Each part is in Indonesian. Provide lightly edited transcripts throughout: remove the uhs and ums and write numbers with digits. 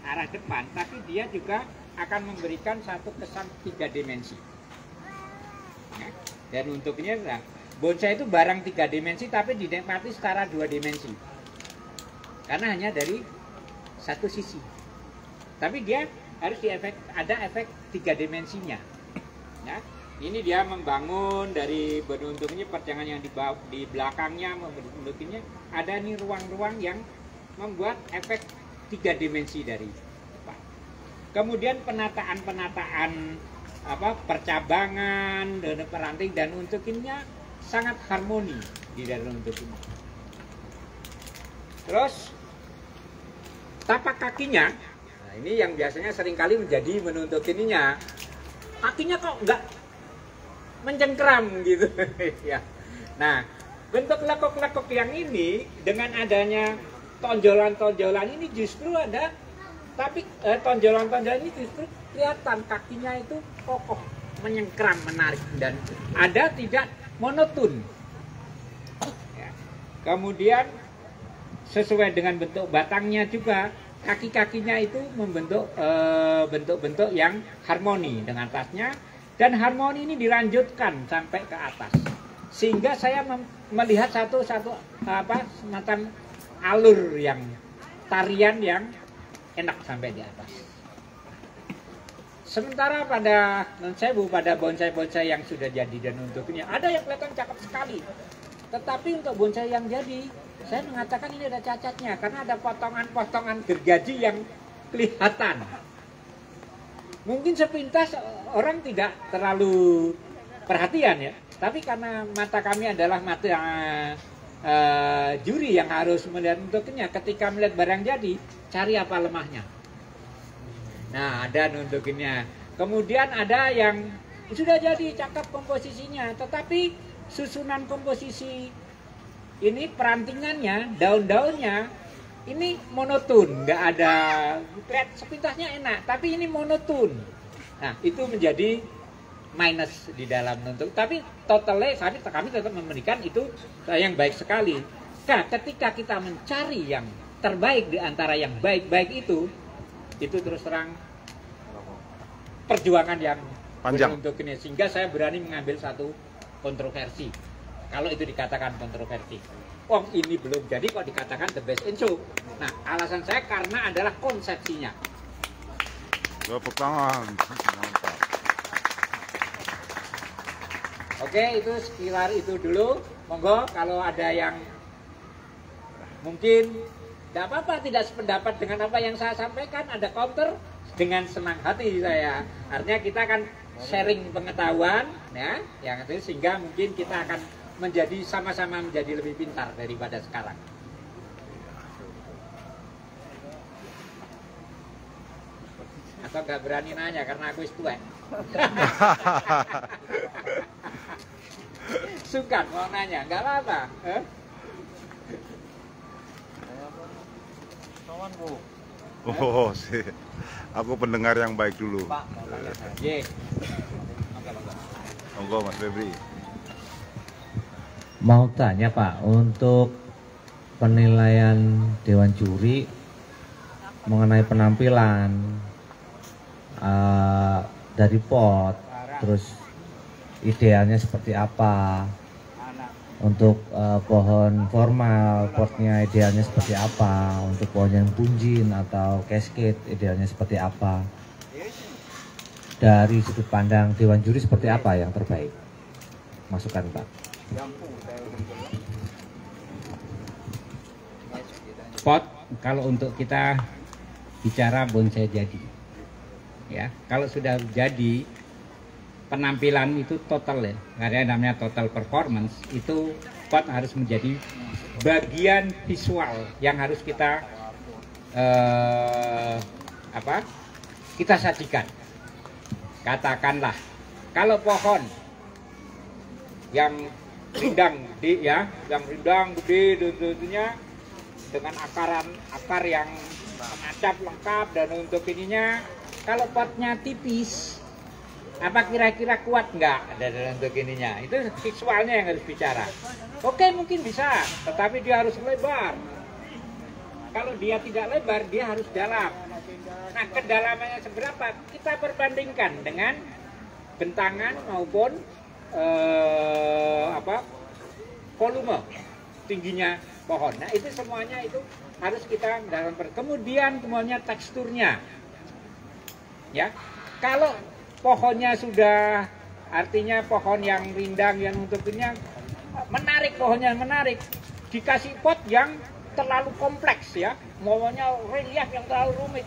arah depan, tapi dia juga akan memberikan satu kesan 3 dimensi. Ya. Dan untuk ini bonsai itu barang 3 dimensi tapi dinikmati secara 2 dimensi. Karena hanya dari satu sisi. Tapi dia harus ada efek 3 dimensinya. Ya. Ini dia membangun dari bentuknya perjangan yang di belakangnya, bentuknya ada nih ruang-ruang yang membuat efek 3 dimensi dari depan. Kemudian penataan percabangan dan peranting dan untuk ininya sangat harmoni di dalam untuk ini. Terus tapak kakinya, nah ini yang biasanya seringkali menjadi menuntut ininya. Kakinya kok enggak mencengkram gitu ya. Nah, bentuk lekuk-lekuk yang ini dengan adanya tonjolan-tonjolan ini justru ada, tapi tonjolan-tonjolan ini justru kelihatan kakinya itu kokoh, menyengkram, menarik dan ada tidak monoton. Ya. Kemudian sesuai dengan bentuk batangnya juga kaki-kakinya itu membentuk bentuk-bentuk yang harmoni dengan tasnya. Dan harmoni ini dilanjutkan sampai ke atas, sehingga saya melihat satu semacam alur yang tarian yang enak sampai di atas. Sementara pada non-sewu, pada bonsai-bonsai yang sudah jadi dan untuknya ada yang kelihatan cakep sekali, tetapi untuk bonsai yang jadi, saya mengatakan ini ada cacatnya karena ada potongan-potongan gergaji yang kelihatan. Mungkin sepintas orang tidak terlalu perhatian ya, tapi karena mata kami adalah mata juri yang harus melihat untuknya, ketika melihat barang jadi, cari apa lemahnya. Nah, ada untuknya. Kemudian ada yang sudah jadi cakep komposisinya, tetapi susunan komposisi ini perantingannya, daun-daunnya ini monoton, nggak ada, lihat sepintasnya enak, tapi ini monoton. Nah, itu menjadi minus di dalam untuk. Tapi totalnya kami tetap memberikan itu yang baik sekali. Nah, ketika kita mencari yang terbaik di antara yang baik-baik itu terus terang perjuangan yang panjang untuk ini, sehingga saya berani mengambil satu kontroversi. Kalau itu dikatakan kontroversi. Oh, ini belum jadi kok dikatakan the best in show. Nah, alasan saya karena adalah konsepsinya. Tepuk tangan. Mantap. Oke, itu sekitar itu dulu. Monggo kalau ada yang mungkin tidak apa-apa tidak sependapat dengan apa yang saya sampaikan, ada counter, dengan senang hati saya. Artinya kita akan sharing pengetahuan ya, yang itu sehingga mungkin kita akan menjadi sama-sama menjadi lebih pintar daripada sekarang. Atau nggak berani nanya karena aku tua. Sukan mau nanya, nggak apa-apa. Oh, sih. Aku pendengar yang baik dulu. Pak, monggo Mas Febri. Mau tanya Pak, untuk penilaian Dewan Juri mengenai penampilan dari pot, terus idealnya seperti apa? Untuk pohon formal, potnya idealnya seperti apa? Untuk pohon yang punjin atau cascade idealnya seperti apa? Dari sudut pandang Dewan Juri seperti apa yang terbaik? Masukan Pak. Pot, kalau untuk kita bicara bonsai jadi, ya kalau sudah jadi penampilan itu total ya, karena namanya total performance, itu pot harus menjadi bagian visual yang harus kita kita sajikan. Katakanlah kalau pohon yang rindang gede ya, yang rindang gede tentunya dengan akar yang menancap lengkap dan untuk ininya, kalau potnya tipis, apa kira-kira kuat nggak dalam untuk ininya? Itu visualnya yang harus bicara. Oke, mungkin bisa, tetapi dia harus lebar. Kalau dia tidak lebar, dia harus dalam. Nah, kedalamannya seberapa? Kita perbandingkan dengan bentangan maupun volume tingginya pohon. Nah, itu semuanya itu harus kita dalam kemudian teksturnya. Ya. Kalau pohonnya sudah artinya pohon yang rindang yang untuknya menarik, pohonnya menarik, dikasih pot yang terlalu kompleks ya, maunya relief yang terlalu rumit,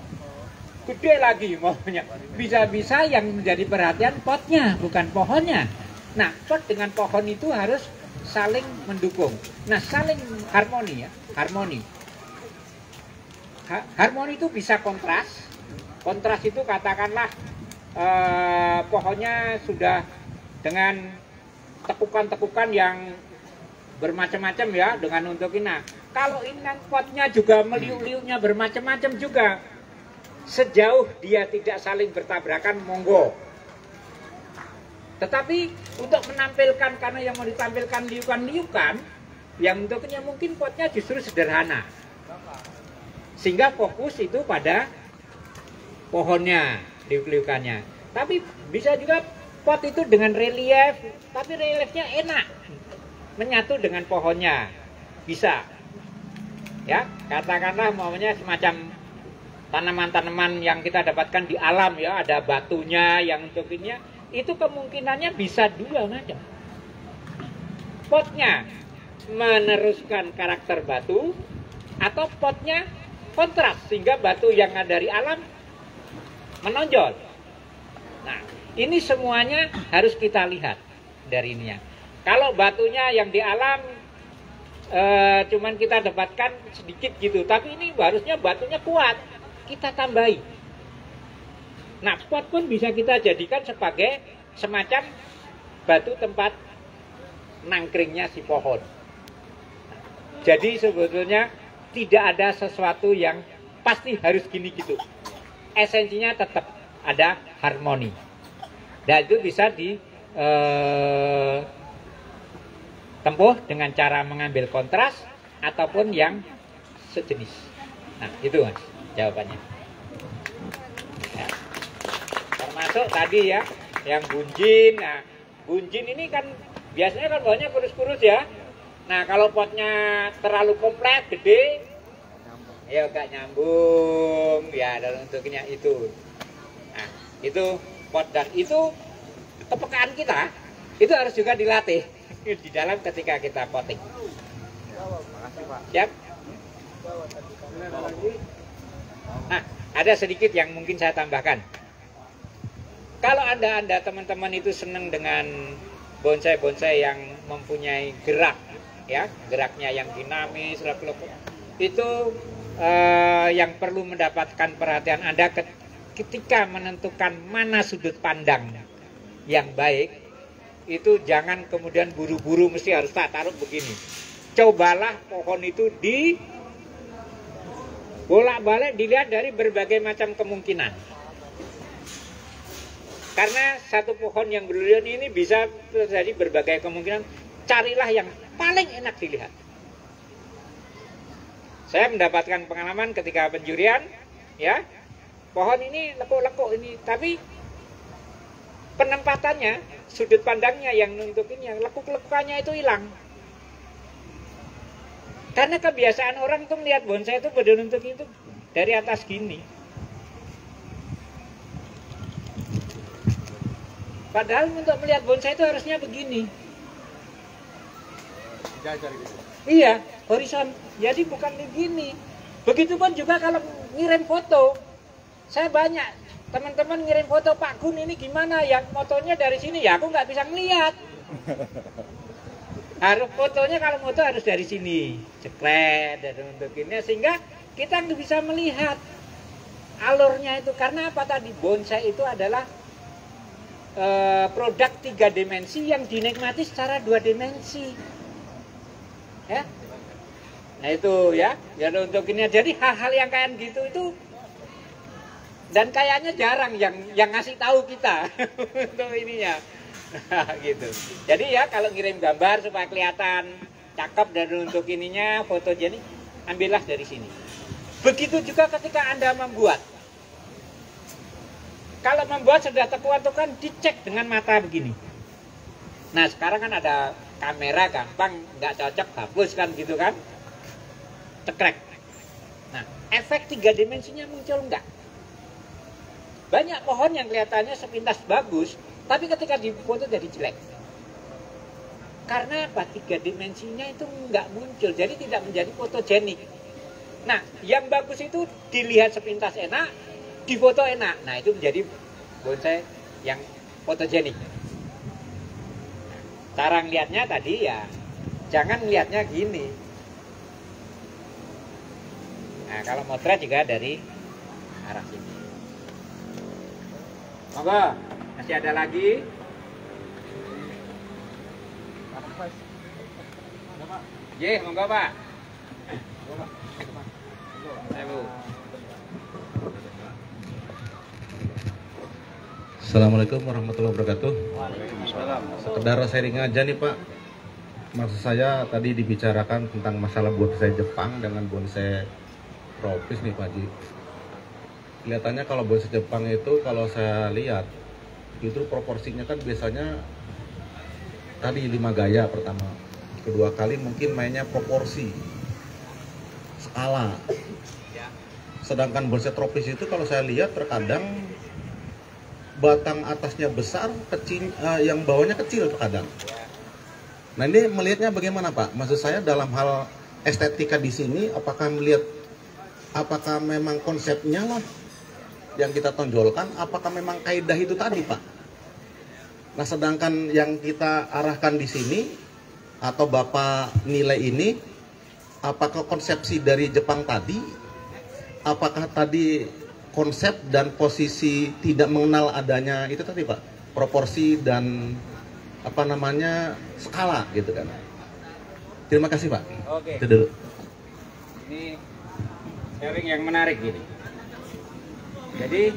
gede lagi maunya, bisa-bisa yang menjadi perhatian potnya bukan pohonnya. Nah, pot dengan pohon itu harus saling mendukung. Nah, saling harmoni ya, harmoni. Harmoni itu bisa kontras. Kontras itu katakanlah pohonnya sudah dengan tekukan-tekukan yang bermacam-macam ya dengan untuk ini. Nah, kalau ini potnya juga meliuk-liuknya bermacam-macam juga, sejauh dia tidak saling bertabrakan monggo. Tetapi untuk menampilkan, karena yang mau ditampilkan liukan-liukan, yang untuknya mungkin potnya justru sederhana, sehingga fokus itu pada pohonnya, liuk-liukannya. Tapi bisa juga pot itu dengan relief, tapi reliefnya enak, menyatu dengan pohonnya, bisa. Ya, katakanlah maunya semacam tanaman-tanaman yang kita dapatkan di alam ya, ada batunya yang untuk ini, itu kemungkinannya bisa dua macam. Potnya meneruskan karakter batu, atau potnya kontras sehingga batu yang ada dari alam menonjol. Nah, ini semuanya harus kita lihat dari ininya. Kalau batunya yang di alam cuman kita dapatkan sedikit gitu, tapi ini harusnya batunya kuat, kita tambahi. Nah, pot pun bisa kita jadikan sebagai semacam batu tempat nangkringnya si pohon. Jadi sebetulnya tidak ada sesuatu yang pasti harus gini gitu. Esensinya tetap ada harmoni. Dan itu bisa ditempuh dengan cara mengambil kontras ataupun yang sejenis. Nah, itu Mas jawabannya. Ya. Termasuk tadi ya, yang bunjin. Nah, bunjin ini kan biasanya kan bawahnya kurus-kurus ya. Nah, kalau potnya terlalu kompleks, gede, ya gak nyambung ya dalam untuknya itu. Nah, itu pot, dan itu kepekaan kita itu harus juga dilatih di dalam ketika kita potting. Makasih Pak. Siap? Nah, ada sedikit yang mungkin saya tambahkan. Kalau anda teman-teman itu senang dengan bonsai-bonsai yang mempunyai gerak, ya geraknya yang dinamis, itu yang perlu mendapatkan perhatian Anda ketika menentukan mana sudut pandang yang baik, itu jangan kemudian buru-buru mesti harus tak taruh begini. Cobalah pohon itu di bolak-balik dilihat dari berbagai macam kemungkinan. Karena satu pohon yang berdurian ini bisa terjadi berbagai kemungkinan. Carilah yang paling enak dilihat. Saya mendapatkan pengalaman ketika penjurian, ya, pohon ini lekuk-lekuk ini, tapi penempatannya, sudut pandangnya yang untuk ini, yang lekuk-lekukannya itu hilang. Karena kebiasaan orang tuh melihat bonsai itu pada untuk itu dari atas gini. Padahal untuk melihat bonsai itu harusnya begini. Iya, horizon. Jadi bukan begini. Begitupun juga kalau ngirim foto. Saya banyak teman-teman ngirim foto, Pak Gun ini gimana? Yang fotonya dari sini ya aku nggak bisa ngeliat. Harus fotonya kalau foto harus dari sini, ceklet dan untuk ini, sehingga kita nggak bisa melihat alurnya itu. Karena apa tadi? Bonsai itu adalah produk 3 dimensi yang dinikmati secara 2 dimensi. Ya, nah itu ya, ya untuk ini. Jadi hal-hal yang kayak gitu itu, dan kayaknya jarang yang ngasih tahu kita untuk ininya. Nah, gitu. Jadi ya kalau ngirim gambar supaya kelihatan cakep dan untuk ininya fotogenik, ambillah dari sini. Begitu juga ketika Anda membuat. Kalau membuat sudah tekuan itu kan dicek dengan mata begini. Nah sekarang kan ada kamera gampang, nggak cocok hapus kan gitu kan, cekrek. Nah efek 3 dimensinya muncul nggak? Banyak pohon yang kelihatannya sepintas bagus, tapi ketika difoto jadi jelek. Karena apa? 3 dimensinya itu nggak muncul, jadi tidak menjadi fotogenik. Nah, yang bagus itu dilihat sepintas enak, difoto enak. Nah, itu menjadi bonsai yang fotogenik. Cara ngelihatnya tadi ya, jangan ngelihatnya gini. Nah, kalau motret juga dari arah sini. Monggo, masih ada lagi? Ye, monggo Pak. Ayo. Assalamualaikum warahmatullahi wabarakatuh. Sekedar sharing aja nih Pak. Maksud saya tadi dibicarakan tentang masalah bonsai Jepang dengan bonsai tropis nih Pak Ji. Kelihatannya kalau bonsai Jepang itu kalau saya lihat itu proporsinya kan biasanya tadi 5 gaya pertama. Kedua kali mungkin mainnya proporsi, skala. Sedangkan bonsai tropis itu kalau saya lihat terkadang batang atasnya besar, kecil, yang bawahnya kecil terkadang. Nah ini melihatnya bagaimana Pak? Maksud saya dalam hal estetika di sini, apakah memang konsepnya lah yang kita tonjolkan, apakah memang kaidah itu tadi Pak? Nah sedangkan yang kita arahkan di sini atau Bapak nilai ini, apakah konsepsi dari Jepang tadi, apakah tadi konsep dan posisi tidak mengenal adanya itu tadi Pak, proporsi dan apa namanya skala gitu kan. Terima kasih Pak. Oke. Itu dulu. Ini sharing yang menarik gini. Jadi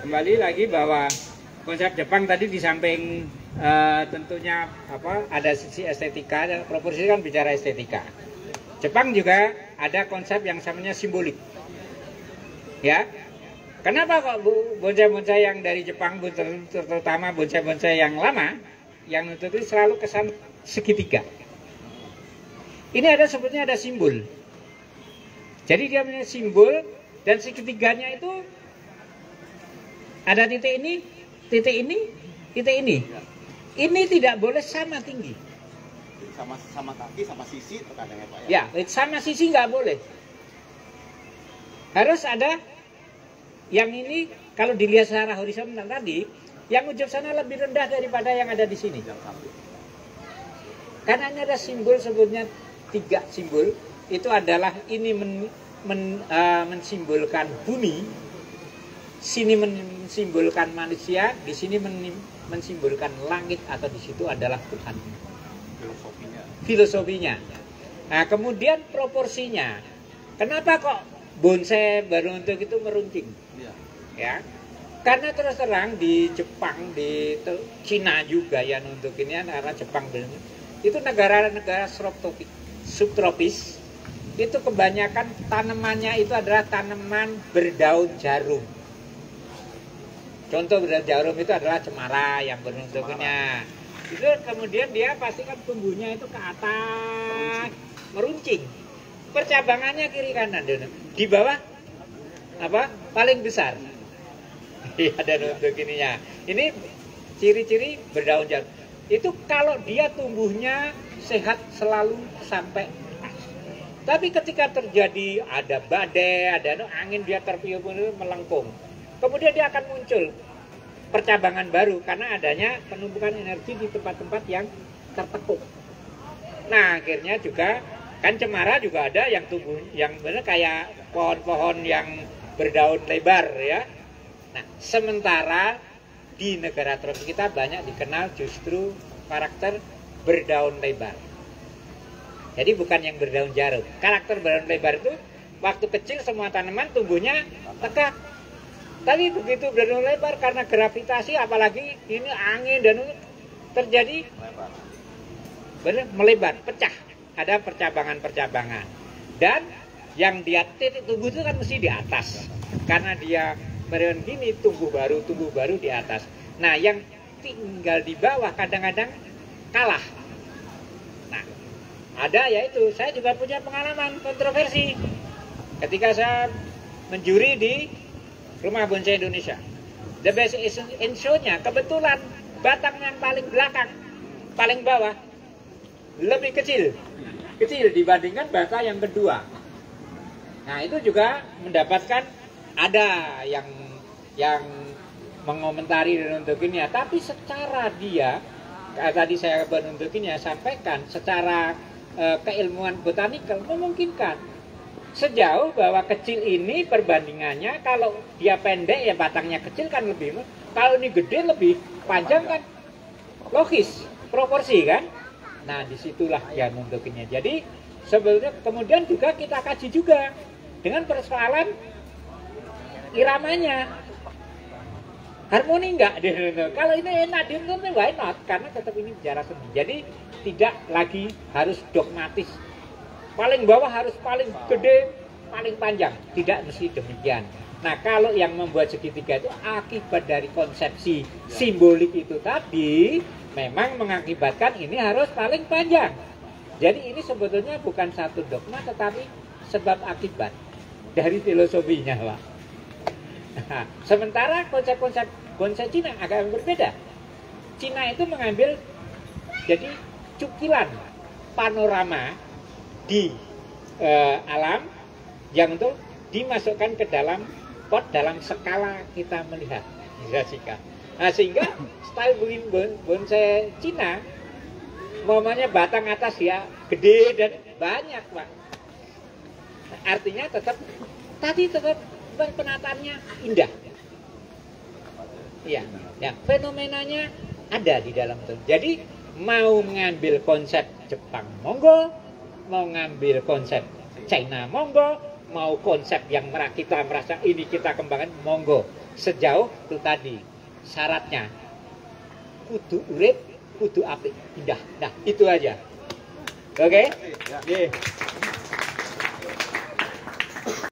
kembali lagi bahwa konsep Jepang tadi di samping tentunya apa ada sisi estetika, dan proporsi kan bicara estetika. Jepang juga ada konsep yang namanya simbolik. Ya. Kenapa kok bonsai-bonsai yang dari Jepang, terutama bonsai-bonsai yang lama, yang itu selalu kesan segitiga? Ini ada sebetulnya ada simbol. Jadi dia punya simbol dan segitiganya itu ada titik ini, titik ini, titik ini. Ini tidak boleh sama tinggi. Sama kaki, sama sisi terkadang ya Pak ya? Ya, sama sisi nggak boleh. Harus ada yang ini kalau dilihat secara horizontal tadi, yang ujung sana lebih rendah daripada yang ada di sini. Karena ini ada simbol sebutnya 3 simbol. Itu adalah ini mensimbolkan bumi, sini mensimbolkan manusia, di sini mensimbolkan langit atau di situ adalah Tuhan. Filosofinya. Nah, kemudian proporsinya. Kenapa kok bonsai baru untuk itu meruncing? Ya, karena terus terang di Jepang, di Cina juga ya untuk ini karena Jepang itu negara-negara subtropis itu kebanyakan tanamannya itu adalah tanaman berdaun jarum. Contoh berdaun jarum itu adalah cemara yang bentuknya. Itu kemudian dia pasti kan tumbuhnya itu ke atas meruncing. Percabangannya kiri kanan di bawah apa paling besar. Ada untuk ininya. Ini ciri-ciri berdaun jarum. Itu kalau dia tumbuhnya sehat selalu sampai. Tapi ketika terjadi ada badai, ada angin dia tertiup melengkung. Kemudian dia akan muncul percabangan baru karena adanya penumpukan energi di tempat-tempat yang tertekuk. Nah, akhirnya juga kan cemara juga ada yang tumbuh yang benar kayak pohon-pohon yang berdaun lebar ya. Nah, sementara di negara tropis kita banyak dikenal justru karakter berdaun lebar. Jadi bukan yang berdaun jarum. Karakter berdaun lebar itu waktu kecil semua tanaman tumbuhnya tegak. Tapi begitu berdaun lebar karena gravitasi apalagi ini angin dan terjadi melebar, pecah. Ada percabangan-percabangan. Dan yang dia titik tumbuh itu kan mesti di atas. Karena dia meren gini, tumbuh baru di atas. Nah, yang tinggal di bawah kadang-kadang kalah. Nah, ada yaitu saya juga punya pengalaman kontroversi ketika saya menjuri di Rumah Bonsai Indonesia. The Best in Show-nya kebetulan batang yang paling belakang, paling bawah lebih kecil dibandingkan batang yang kedua. Nah, itu juga mendapatkan ada yang mengomentari dan untuk ini ya, tapi secara dia tadi saya untuk ini ya sampaikan secara keilmuan botanikal memungkinkan sejauh bahwa kecil ini perbandingannya kalau dia pendek ya batangnya kecil kan lebih, kalau ini gede lebih panjang kan logis proporsi kan. Nah, disitulah yang untuknya. Jadi sebetulnya kemudian juga kita kaji juga dengan persoalan iramanya, harmoni enggak. Kalau ini enak ditonton, why not? Karena tetap ini bicara seni. Jadi tidak lagi harus dogmatis. Paling bawah harus paling gede, paling panjang. Tidak mesti demikian. Nah, kalau yang membuat segitiga itu akibat dari konsepsi simbolik itu tadi, memang mengakibatkan ini harus paling panjang. Jadi ini sebetulnya bukan satu dogma, tetapi sebab akibat dari filosofinya, Pak. Nah, sementara konsep-konsep bonsai Cina agak berbeda. Cina itu mengambil jadi cukilan panorama di alam yang untuk dimasukkan ke dalam pot dalam skala kita melihat. Nah, sehingga style bonsai Cina momennya batang atas ya gede dan banyak, Pak. Artinya tetap penataannya indah. Iya, ya, fenomenanya ada di dalam itu. Jadi mau mengambil konsep Jepang monggo, mau ngambil konsep China monggo, mau konsep yang kita merasa ini kita kembangkan monggo. Sejauh itu tadi syaratnya kudu urip, kudu apik, indah. Nah, itu aja. Oke? Okay?